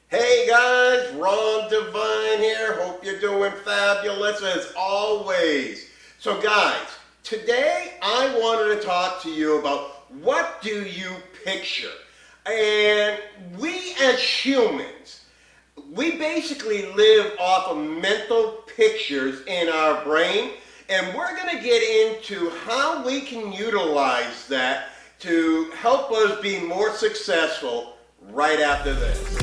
Hey guys, Ron Devine here. Hope you're doing fabulous as always. So guys, today I wanted to talk to you about what do you picture? And we as humans, we basically live off of mental pictures in our brain, and we're going to get into how we can utilize that to help us be more successful right after this.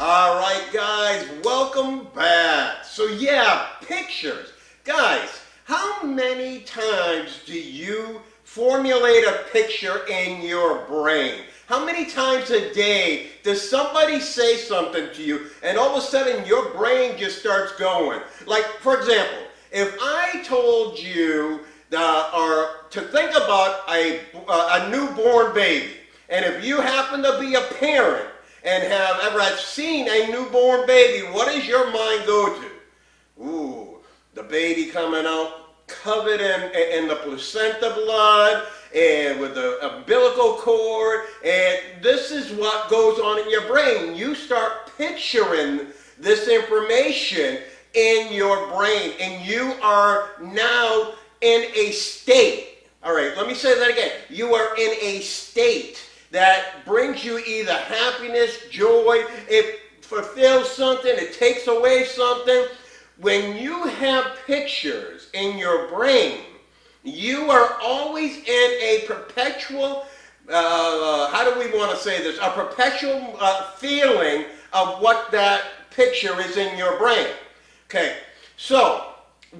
All right, guys, welcome back. So yeah, pictures. Guys, how many times do you formulate a picture in your brain? How many times a day does somebody say something to you and all of a sudden your brain just starts going? Like, for example, if I told you to think about a newborn baby, and if you happen to be a parent, and have ever seen a newborn baby, what does your mind go to? Ooh, the baby coming out covered in the placenta blood and with the umbilical cord, and this is what goes on in your brain. You start picturing this information in your brain, and you are now in a state. All right, let me say that again. You are in a state that brings you either happiness, joy, it fulfills something, it takes away something. When you have pictures in your brain, you are always in a perpetual, how do we want to say this, a perpetual feeling of what that picture is in your brain. Okay, so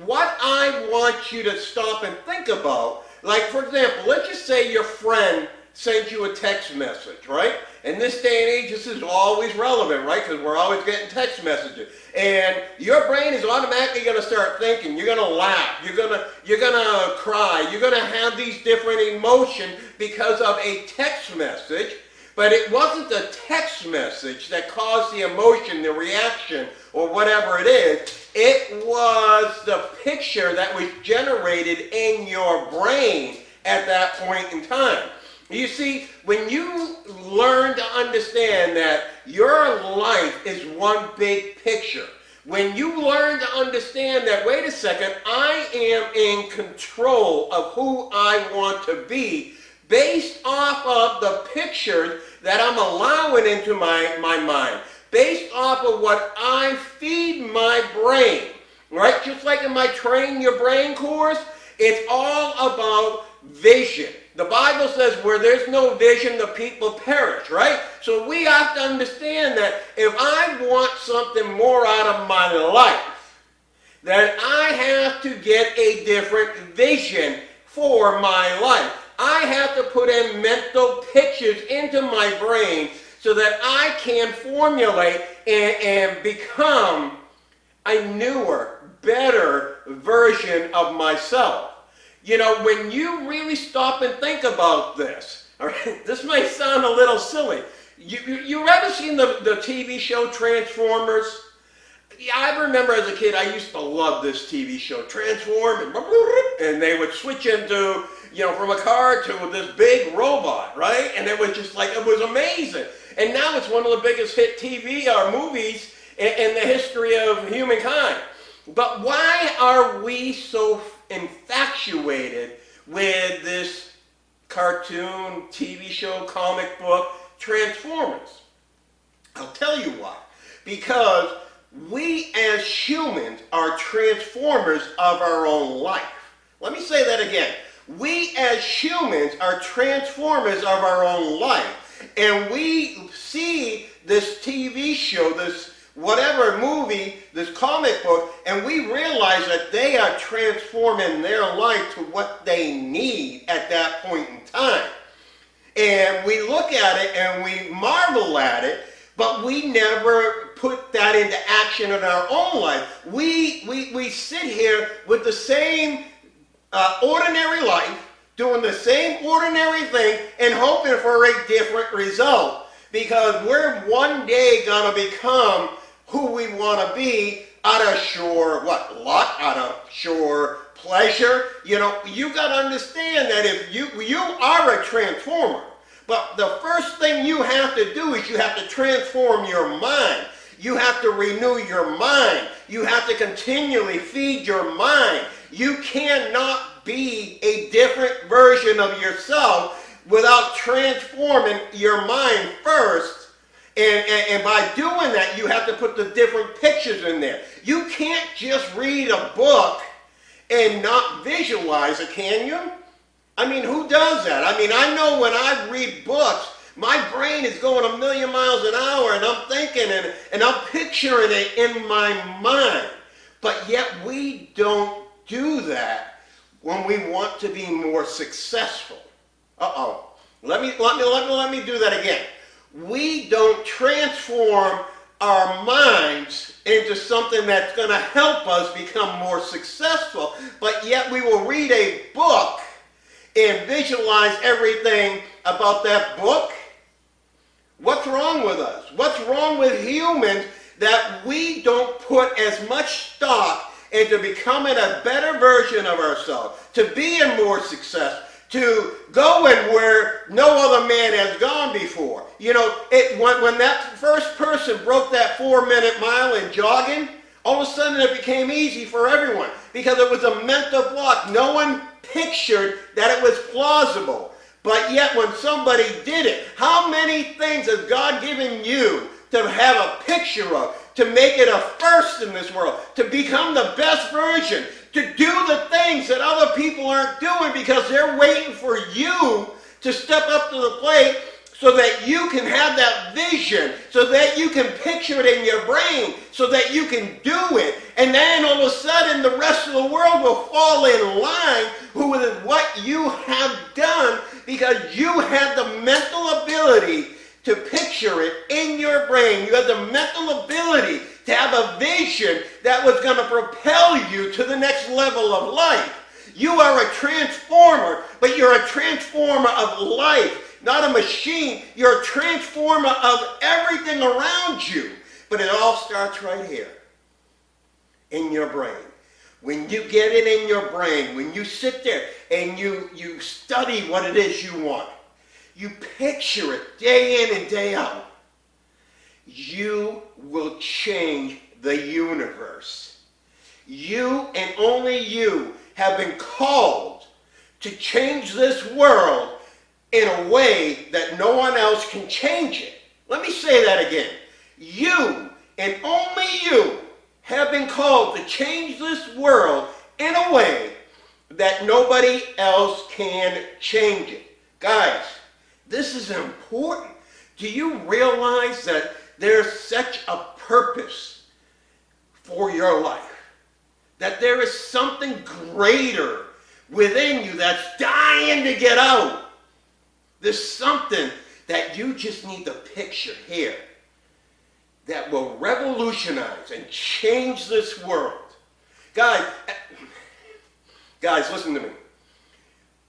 what I want you to stop and think about, like for example, let's just say your friend sends you a text message, right? In this day and age, this is always relevant, right? Because we're always getting text messages. And your brain is automatically going to start thinking. You're going to laugh. You're going to cry. You're going to have these different emotions because of a text message. But it wasn't the text message that caused the emotion, the reaction, or whatever it is. It was the picture that was generated in your brain at that point in time. You see, when you learn to understand that your life is one big picture, when you learn to understand that, wait a second, I am in control of who I want to be based off of the pictures that I'm allowing into my mind, based off of what I feed my brain, right? Just like in my Train Your Brain course, it's all about vision. The Bible says where there's no vision, the people perish, right? So we have to understand that if I want something more out of my life, then I have to get a different vision for my life. I have to put in mental pictures into my brain so that I can formulate and become a newer, better version of myself. You know, when you really stop and think about this, all right, this might sound a little silly. You ever seen the TV show Transformers? Yeah, I remember as a kid, I used to love this TV show, Transform, and they would switch into, you know, from a car to this big robot, right? And it was just like, it was amazing. And now it's one of the biggest hit TV or movies in the history of humankind. But why are we so infatuated with this cartoon, TV show, comic book, Transformers? I'll tell you why. Because we as humans are transformers of our own life. Let me say that again. We as humans are transformers of our own life. And we see this TV show, this whatever movie, this comic book, and we realize that they are transforming their life to what they need at that point in time. And we look at it and we marvel at it, but we never put that into action in our own life. We sit here with the same ordinary life, doing the same ordinary thing, and hoping for a different result. Because we're one day going to become who we want to be out of shore, what, luck, out of shore pleasure. You know, you got to understand that if you are a transformer, but the first thing you have to do is you have to transform your mind. You have to renew your mind. You have to continually feed your mind. You cannot be a different version of yourself without transforming your mind first. And by doing that, you have to put the different pictures in there. You can't just read a book and not visualize it, can you? I mean, who does that? I mean, I know when I read books, my brain is going a million miles an hour, and I'm thinking and I'm picturing it in my mind. But yet we don't do that when we want to be more successful. Uh-oh. Let me do that again. We don't transform our minds into something that's going to help us become more successful, but yet we will read a book and visualize everything about that book. What's wrong with us? What's wrong with humans that we don't put as much stock into becoming a better version of ourselves, to being more successful, to going where no other man has gone before? You know, when that first person broke that 4-minute mile in jogging, all of a sudden it became easy for everyone because it was a mental block. No one pictured that it was plausible. But yet when somebody did it, how many things has God given you to have a picture of, to make it a first in this world, to become the best version, to do the things that other people aren't doing because they're waiting for you to step up to the plate so that you can have that vision, so that you can picture it in your brain, so that you can do it. And then all of a sudden the rest of the world will fall in line with what you have done because you had the mental ability to picture it in your brain. You had the mental ability to have a vision that was going to propel you to the next level of life. You are a transformer, but you're a transformer of life. Not a machine. You're a transformer of everything around you. But it all starts right here, in your brain. When you get it in your brain, when you sit there and you study what it is you want, you picture it day in and day out, you will change the universe. You and only you have been called to change this world in a way that no one else can change it. Let me say that again. You and only you have been called to change this world in a way that nobody else can change it. Guys, this is important. Do you realize that there's such a purpose for your life? That there is something greater within you that's dying to get out. There's something that you just need to picture here that will revolutionize and change this world. Guys, listen to me.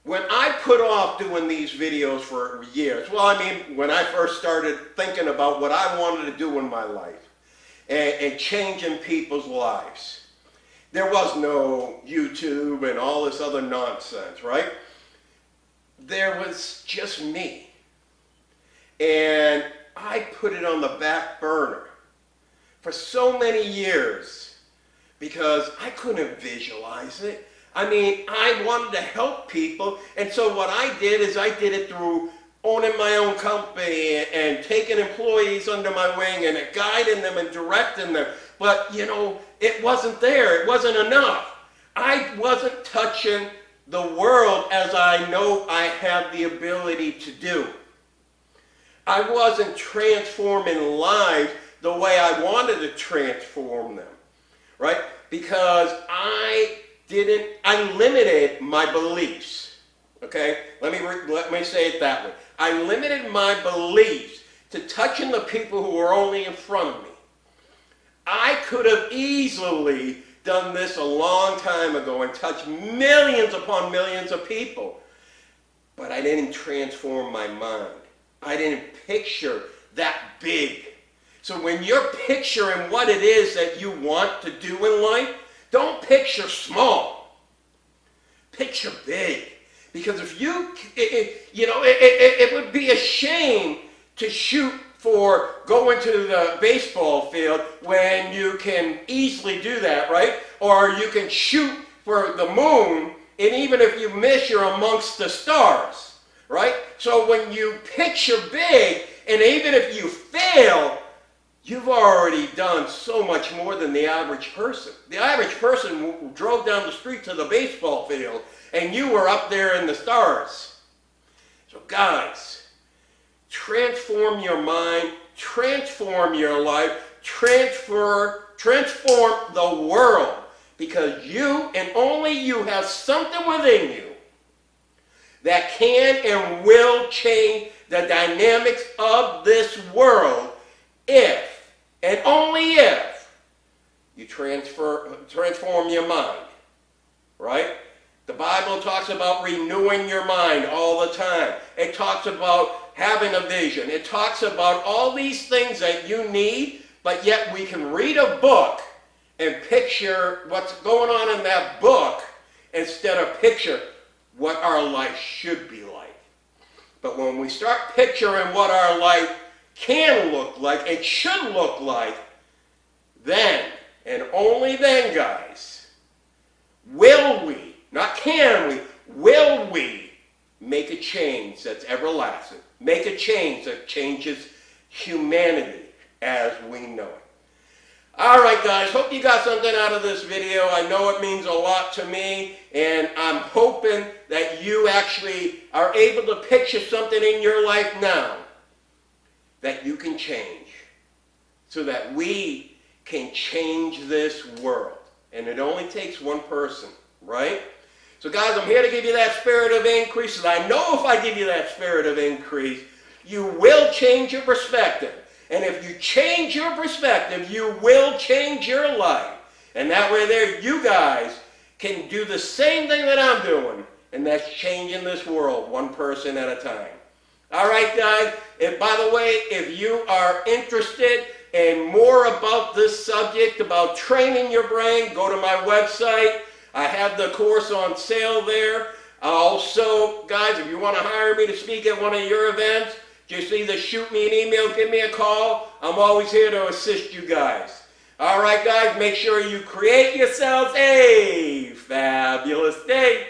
When I put off doing these videos for years, well, I mean, when I first started thinking about what I wanted to do in my life and changing people's lives, there was no YouTube and all this other nonsense, right? There was just me. And I put it on the back burner for so many years because I couldn't visualize it. I mean, I wanted to help people, and so what I did is I did it through owning my own company and taking employees under my wing and guiding them and directing them. But, you know, it wasn't there. It wasn't enough. I wasn't touching the world as I know I have the ability to do. I wasn't transforming lives the way I wanted to transform them, right? Because I limited my beliefs, okay? Let me say it that way. I limited my beliefs to touching the people who were only in front of me. I could have easily done this a long time ago and touched millions upon millions of people, but I didn't transform my mind. I didn't picture that big. So when you're picturing what it is that you want to do in life, don't picture small. Picture big. Because if it would be a shame to shoot for going to the baseball field when you can easily do that, right? Or you can shoot for the moon, and even if you miss, you're amongst the stars, right? So when you picture big, and even if you fail, you've already done so much more than the average person. The average person drove down the street to the baseball field, and you were up there in the stars. So guys, transform your mind, transform your life, transform the world, because you and only you have something within you that can and will change the dynamics of this world if, and only if, you transform your mind, right? The Bible talks about renewing your mind all the time. It talks about having a vision. It talks about all these things that you need, but yet we can read a book and picture what's going on in that book instead of picture what our life should be like. But when we start picturing what our life can look like and should look like, then, and only then, guys, will we, not can we, will we make a change that's everlasting. Make a change that changes humanity as we know it. Alright guys, hope you got something out of this video. I know it means a lot to me, and I'm hoping that you actually are able to picture something in your life now that you can change, so that we can change this world. And it only takes one person, right? So guys, I'm here to give you that spirit of increase, and I know if I give you that spirit of increase, you will change your perspective. And if you change your perspective, you will change your life. And that way there, you guys can do the same thing that I'm doing, and that's changing this world one person at a time. All right, guys, by the way, if you are interested in more about this subject, about training your brain, go to my website. I have the course on sale there. Also, guys, if you want to hire me to speak at one of your events, just either shoot me an email, give me a call. I'm always here to assist you guys. All right, guys, make sure you create yourselves a fabulous day.